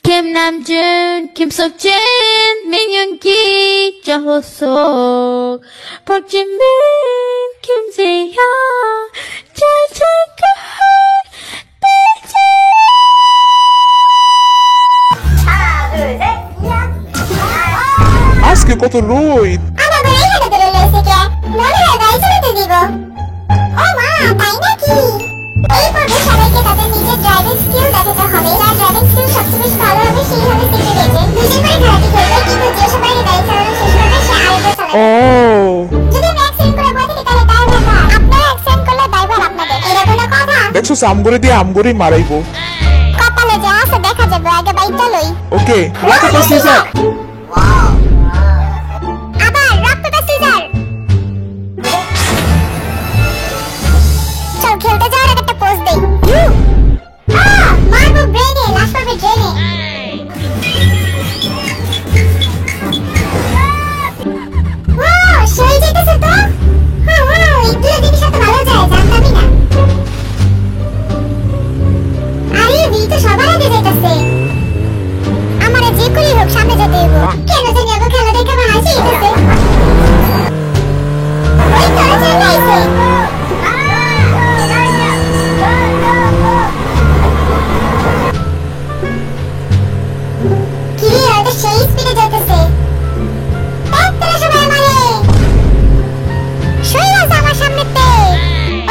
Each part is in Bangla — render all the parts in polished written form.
김남준, 김석진, 민윤기, 정호석, 박진민, 김세현, 짜장가, আজকে কত রোদ। আমার বড় এখানে ধরে লইছে কে মনে হয় গাড়ি চালাতে দিব ও মা তাই নাকি এই পর্বে সবাইকে তাদের নিজের ড্রাইভিং স্কিল দেখাতে হবে যার ড্রাইভিং স্কিল সবচেয়ে বেশি ভালো হবে সেই হবে সিক্রেট এজেন্ট দুজন করে খেলাটি খেলবে কিন্তু যে সবাই গাড়ি চালানো শেষ করবে সে আরেকবার চালাবে যদি আমি অ্যাক্সিডেন্ট করে বসে তাহলে ড্রাইভার কার আপনারা অ্যাক্সিডেন্ট করলে ড্রাইভার আপনাদের এটা কোনো কথা দেখছো আমগরে দিয়ে আমগরেই মারাইবো কপালে যা আছে দেখা যাবে আগে বাইকটা লই ওকে রাখো তো সিজার আবার রক্তটা সিজার চল খেলতে যাওয়ার আগে একটা পোজ দেই মারবো ব্রেনে লাশ পাবে ড্রেনে ওয়াও সেই যেতেছে তো ওয়াও এই দুই জিনিস সাথে ভালো যায় জানতামই না আরে এই তো সবার আগে যেতেছে আমারে যে করি হোক সামনে যেতে হইব কেন জানি আগে খেলা দেখে আমার হাসি এসেছে ওই তো চলে আইছে কিরে এটা সেই স্পিডে যেতেছে তাড়াতাড়ি সবাই মারে সই আছে আমার সামনেতে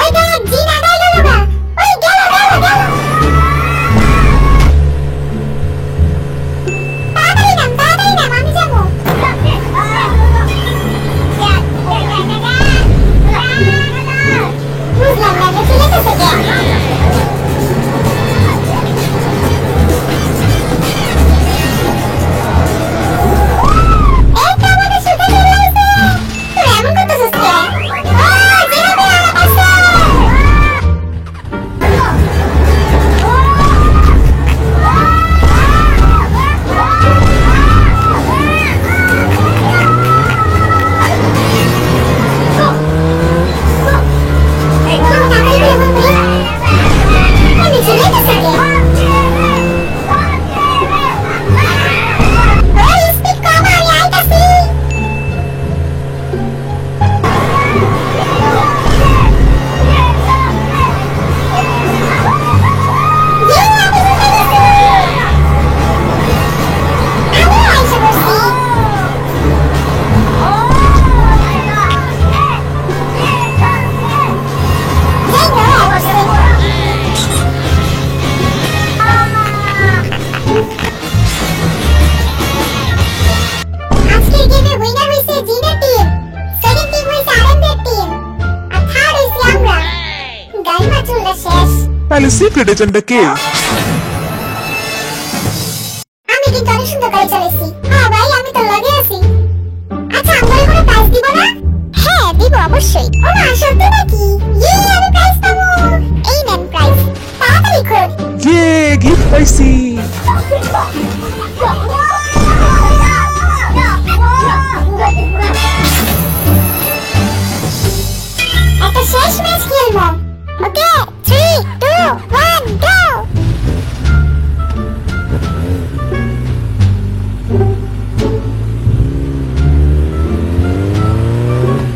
ওই দেখ জিন আগাই গেল না ওই গেল তাড়াতাড়ি নাম আমি যাবো বুঝলাম না যে চলেছে কে তাহলে সিক্রেট এজেন্টটা কে আমি কিন্তু অনেক সুন্দর গাড়ি চালাইছি হ্যাঁ ভাই আমি তো লাগে আছি আচ্ছা আমরা কোনো প্রাইজ দিব না হ্যাঁ দিব অবশ্যই ও মা সত্যি নাকি আমি প্রাইজ পাবো এই নেন প্রাইজ তাড়াতাড়ি খোঁজ গিফট পাইছি একটা শেষ ম্যাচ খেলবো ওকে 3 2 1 go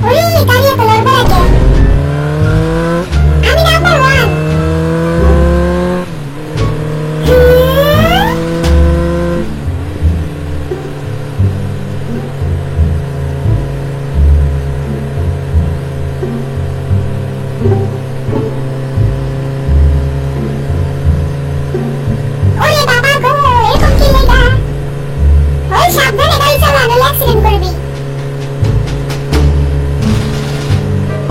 ওই গাড়ি তো লড়বে আগে আমি নাম্বার 1 ওরে বাবা গো এরকম কি লেগা ওই সাবধানে গাড়ি চালা নাহলে অ্যাক্সিডেন্ট করবি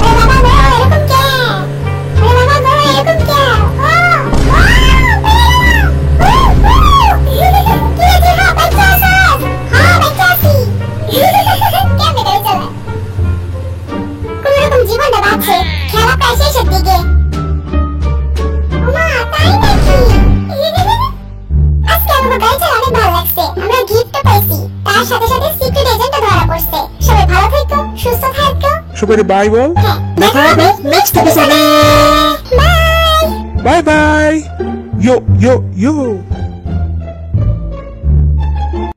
ওরে বাবা গো এরকম কে ওরে বাবা গো এরকম কে কি যে হ্যাঁ বাচ্চা আছে হ্যাঁ বাচ্চা আছি কেমনে গাড়ি চালা কোন রকম জীবনটা বাঁচে খেলা প্রায় শেষের দিকে মা তাই নাকি আজকে আমার গাড়ি চালানো অনেক ভালো লাগছে আমরা গিফট পাইছি তার সাথে সাথে সিক্রেট এজেন্টও ধরা পড়ছে সবাই ভালো থাকো সুস্থ থাকো সবাই বাই বল দেখা হবে নেক্সট এপিসোডে বাই বাই বাই ইয়ো